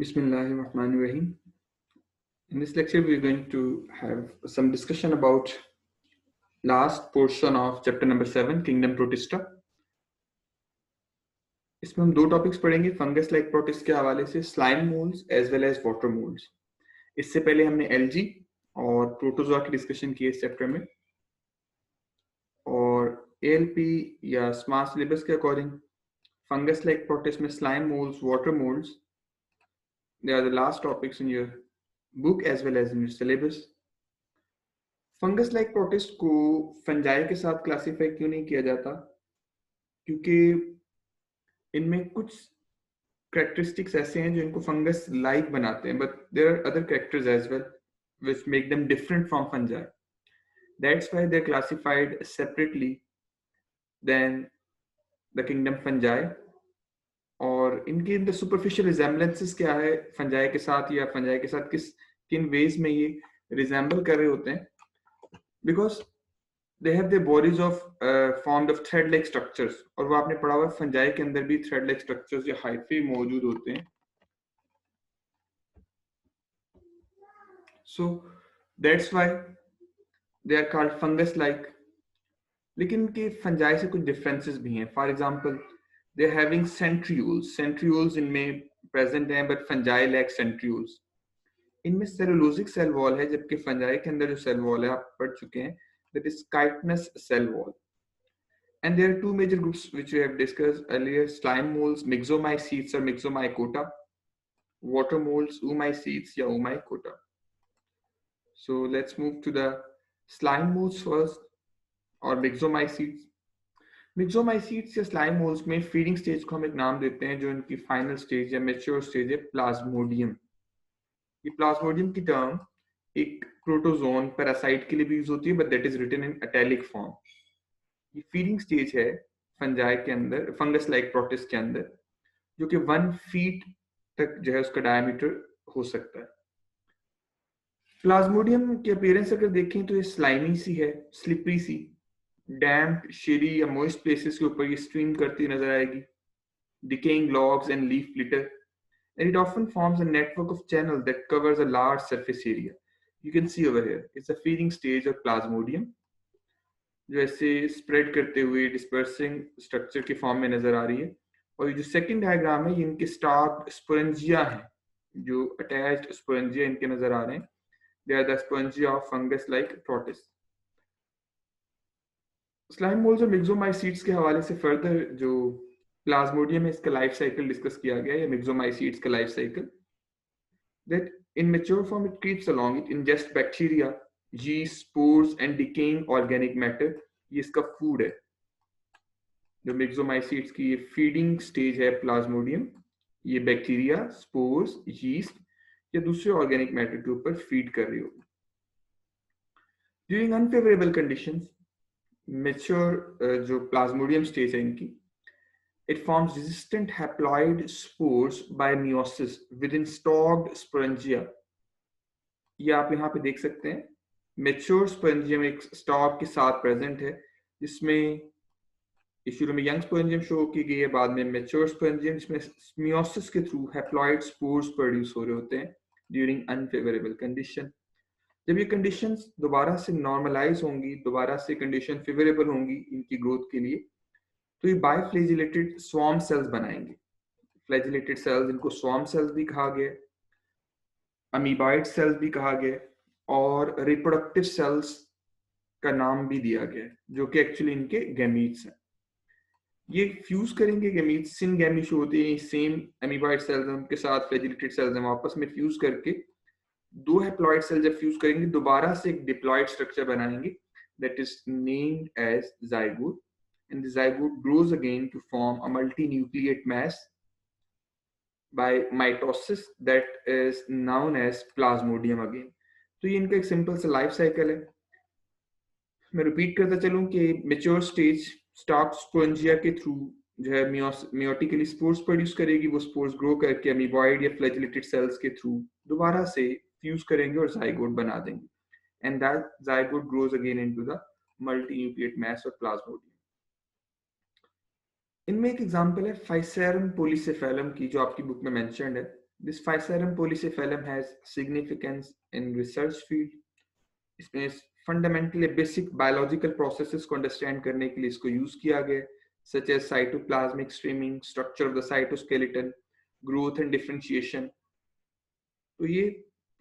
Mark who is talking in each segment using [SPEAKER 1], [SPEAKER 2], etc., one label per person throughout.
[SPEAKER 1] Bismillahirrahmanirrahim. In this lecture, we're going to have some discussion about last portion of chapter number 7, Kingdom Protista. इसमें हम दो topics पढ़ेंगे fungus like protist के हवाले से, slime moulds as well as water moulds. इससे पहले हमने एल्गी और प्रोटोजोआ की डिस्कशन की इस चैप्टर में, और एएलपी या स्मार्ट सिलेबस के अकॉर्डिंग फंगस लाइक प्रोटिस्ट में slime moulds, water moulds, they are the last topics in your book as well as in your syllabus. Fungus like protist को fungi के साथ क्लासिफाई क्यों नहीं किया जाता? क्योंकि इनमें कुछ कैरेक्टरिस्टिक्स ऐसे हैं जो इनको फंगस लाइक बनाते हैं, but there are other characters as well which make them different from fungi. That's why they're classified separately than the kingdom fungi. और इनकी the superficial resemblances क्या है फंजाई के साथ, या फंजाई के साथ किन वेज में ये रिजेंबल कर रहे होते हैं? Because they have their bodies of formed of thread-like structures, और वो आपने पढ़ा हुआ फंजाई के अंदर भी thread-like structures या हाइफी मौजूद होते हैं. So that's why they are called fungus-like. लेकिन इनके फंजाई से कुछ डिफरेंसेस भी हैं. For example, they are having centrioles. Centrioles इनमें प्रेजेंट हैं, बट फंजाई लैक centrioles. इनमें सेलुलोजिक सेल वॉल है, जबकि फंजाई के अंदर जो सेल वॉल है आप पढ़ चुके हैं, that is chitinous cell wall. And there are two major groups which we have discussed earlier: slime molds, myxomycetes or myxomycota; water molds, oomycetes या oomycota. So let's move to the slime molds first, or myxomycetes. myxomycetes या slime molds में feeding stage को हम एक नाम देते हैं, जो इनकी फाइनल स्टेज या मेच्योर स्टेज है, प्लाज्मोडियम. ये प्लाज्मोडियम की टर्म एक प्रोटोजोन पैरासाइट के लिए भी यूज होती है, but that is written in italic form. ये फीडिंग स्टेज है फंजाई के अंदर, फंगस लाइक प्रोटिस्ट के अंदर, जो कि 1 फीट तक जो है उसका डायमीटर हो सकता है. प्लाज्मोडियम की अपीयरेंस अगर देखें तो ये स्लाइमी सी है, स्लिपरी सी, डैम्प, शेडी या मॉइस्ट प्लेसेस के ऊपर ये स्ट्रीम करती नजर आएगी, decaying logs and leaf litter, and it often forms a network of channels that covers a large surface area. You can see over here, it's a feeding stage of plasmodium, जो ऐसे spread करते हुए dispersing structure के form में नजर आ रही है. और ये जो सेकंड डायग्राम है, ये इनके स्टार्क स्पोरेंजिया हैं, जो अटैच्ड स्पोरेंजिया इनके नजर आ रहे हैं. They are the sporangia of fungus like protist. Slime moulds और myxomycetes के हवाले से फर्दर जो प्लाज्मोडियम है, इसका लाइफ साइकिल डिस्कस किया गया है, या myxomycetes का life cycle. That in mature form it creeps along, it ingests bacteria, yeast, spores and decaying organic matter. ये इसका फूड है. जो myxomycetes की ये फीडिंग स्टेज है प्लाज्मोडियम, ये बैक्टीरिया, स्पोर्स, यीस्ट या दूसरे ऑर्गेनिक मैटर के ऊपर फीड कर रही होगी. ड्यूरिंग अनफेवरेबल कंडीशंस, मेच्योर जो प्लाज्मोडियम स्टेज है इनकी, it forms resistant haploid spores by meiosis within stalked sporangia. ये आप यहाँ पे देख सकते हैं, मेच्योर स्पोरेंजियम एक स्टॉक के साथ प्रेजेंट है, जिसमें शुरू में यंग स्पोरेंजियम शो की गई है, बाद में मेच्योर स्पोरेंजियम, जिसमें मियोसिस के थ्रू हैप्लॉइड स्पोर्स प्रोड्यूस हो रहे होते हैं ड्यूरिंग अनफेवरेबल कंडीशन. जब ये कंडीशंस दोबारा से नॉर्मलाइज होंगी, दोबारा से कंडीशन फेवरेबल होंगी इनकी ग्रोथ के लिए, तो ये बायफ्लैजिलेटेड स्वार्म सेल्स बनाएंगे. फ्लैजिलेटेड सेल्स, इनको स्वार्म सेल्स भी कहा गया, अमीबाइड सेल्स भी कहा गया, और रिप्रोडक्टिव सेल्स का नाम भी दिया गया, जो कि एक्चुअली इनके गैमीट्स हैं. ये फ्यूज करेंगे गैमीट्स, सिन गैमी शो होते हैं, सेम अमीबाइड सेल्स उनके साथ फ्लैजिलेटेड सेल्स हैं, आपस में फ्यूज करके दो हैप्लॉइड सेल जब फ्यूज करेंगे, दोबारा से एक डिप्लॉइड स्ट्रक्चर बनाएंगे, that is named as zygote. And the zygote grows again to form a multinucleate mass by mitosis that is known as plasmodium again. तो ये इनका एक सिंपल सा लाइफ साइकिल है. मैं रिपीट करता चलूं कि मेच्योर स्टेज स्टार्क स्पोरेंजिया के थ्रू जो है मियोटिकली स्पोर्स प्रोड्यूस करेगी, वो स्पोर्स ग्रो करके अमीबॉइड या फ्लैजिलेटेड सेल्स के थ्रू दोबारा से फ्यूज करेंगे और zygote बना देंगे, and that zygote grows again into the multinucleate mass of plasmodium. इनमें एक एग्जांपल है फाइसेरम पोलिसेफेलम की, जो आपकी बुक में मेंशन्ड है. This Physarum polycephalum has significance in research field. इसमें फंडामेंटली बेसिक बायोलॉजिकल प्रोसेसेस को अंडरस्टैंड करने के लिए इसको यूज किया गया, such as cytoplasmic streaming, structure of the cytoskeleton, growth and differentiation. तो ये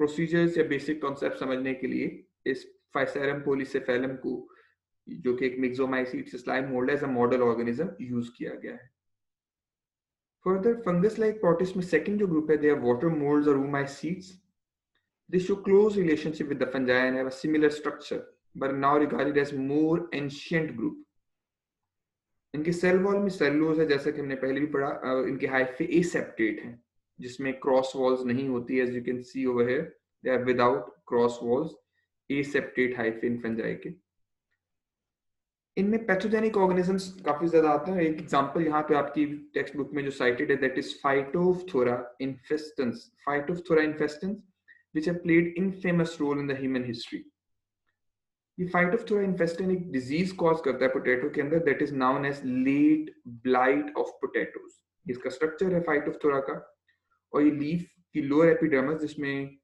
[SPEAKER 1] प्रोसीजर्स या बेसिक कॉन्सेप्ट समझने के लिए इस फाइसेरम पोलीसेफेलम को, जो कि एक myxomycete slime mould as a model organism, use किया गया है। फर्दर फंगस लाइक प्रोटिस्ट में सेकंड जो ग्रुप है, दे आर वाटर मोल्ड्स और oocytes. They show close relationship with the fungi and have a similar structure, but now regarded as more ancient group. इनके cell wall में cellulose है, जैसा कि हमने पहले भी पढ़ा। इनके हाइफे एसेप्टेट हैं, जिसमें क्रॉस वॉल्स नहीं होती, as you can see over here, they are without cross walls, aseptate hyphae in fungi के। इनमें पैथोजेनिक ऑर्गेनिजम्स काफी ज्यादा आते हैं। एक एग्जांपल यहाँ पे आपकी टेक्स्ट बुक में जो साइटेड है, that is Phytophthora infestans. Phytophthora infestans which have played infamous role in the human history. ये फाइटोफ्थोरा इन्फेस्टेंस एक डिजीज कॉज करता है पोटैटो के अंदर, that is known as late blight of potatoes. इसका स्ट्रक्चर है फाइटोफ्थोरा का, और ये लीफ की लोअर एपिडर्मिस, जिसमें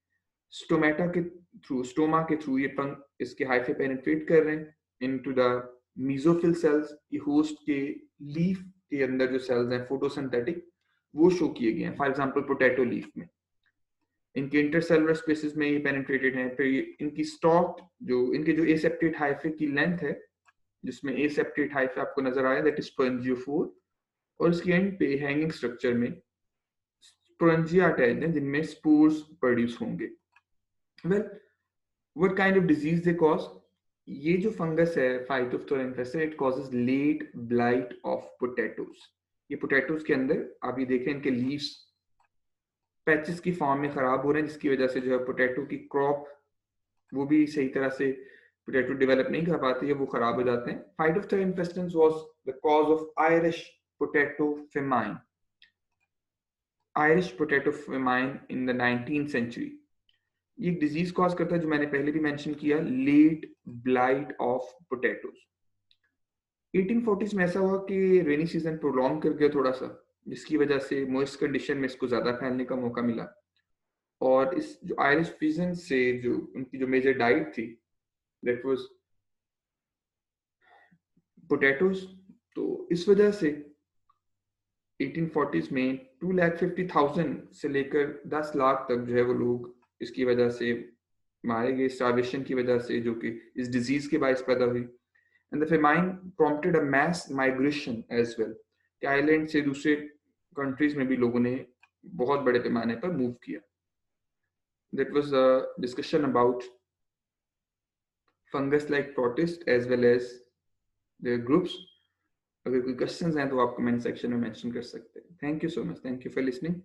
[SPEAKER 1] स्टोमा के थ्रू ये पंख इसके हाइफे पेनिट्रेट कर रहे हैं इनटू द मीजोफिल सेल्स। ये होस्ट के लीफ के अंदर जो सेल्स हैं फोटोसिंथेटिक, वो शो किए गए हैं, फॉर एग्जांपल पोटैटो लीफ में। इनके इंटरसेलुलर स्पेसेस में ये पेनिट्रेटेड हैं। फिर इनकी स्टॉक, जो इनके जो एसेप्टेट हाइफे की लेंथ है, जिसमें एसेप्टेट हाइफे आपको नजर आया, दैट इज स्पोरेंजियोफोर, और इसकी एंड पे हैंगिंग स्ट्रक्चर में स्पोरेंजिया अटैच्ड हैं, जिनमें स्पोर्स प्रोड्यूस होंगे। Well, what kind of disease they cause? ये जो फंगस है phytophthora infestans, it causes late blight of potatoes. ये पोटैटोज के अंदर आप ये देखें, इनके लीव्स पैचेस की फॉर्म में खराब हो रहे हैं, जिसकी वजह से जो है पोटैटो की क्रॉप, वो भी सही तरह से पोटैटो डेवलप नहीं कर पाती है, वो खराब हो जाते हैं। Phytophthora infestans was the cause of Irish potato famine. Irish potato famine in the 19th century. ये एक डिजीज कॉज करता है, जो मैंने पहले भी मेंशन किया, late blight of potatoes. 1840s में ऐसा हुआ कि रेनी सीजन प्रोलॉन्ग कर गया थोड़ा सा, जिसकी वजह से मॉइस्ट कंडीशन में इसको ज्यादा फैलने का मौका मिला। और इस जो आयरिश पिजन से जो उनकी जो मेजर डाइट थी, दैट वाज पोटैटोज। तो इस वजह से 1840s में 2,50,000 से लेकर 10 लाख तक जो है वो लोग इसकी वजह से मारे गए, स्टार्वेशन की वजह से, जो कि इस डिजीज के बायस पैदा हुई। And the famine prompted a mass migration as well, कि आइलैंड से दूसरे कंट्रीज में भी लोगों ने बहुत बड़े पैमाने पर मूव किया। That was a discussion about fungus like protist as well as their groups. अगर कोई क्वेश्चंस हैं तो आप कमेंट सेक्शन में मेंशन कर सकते हैं। Thank you so much, thank you for listening.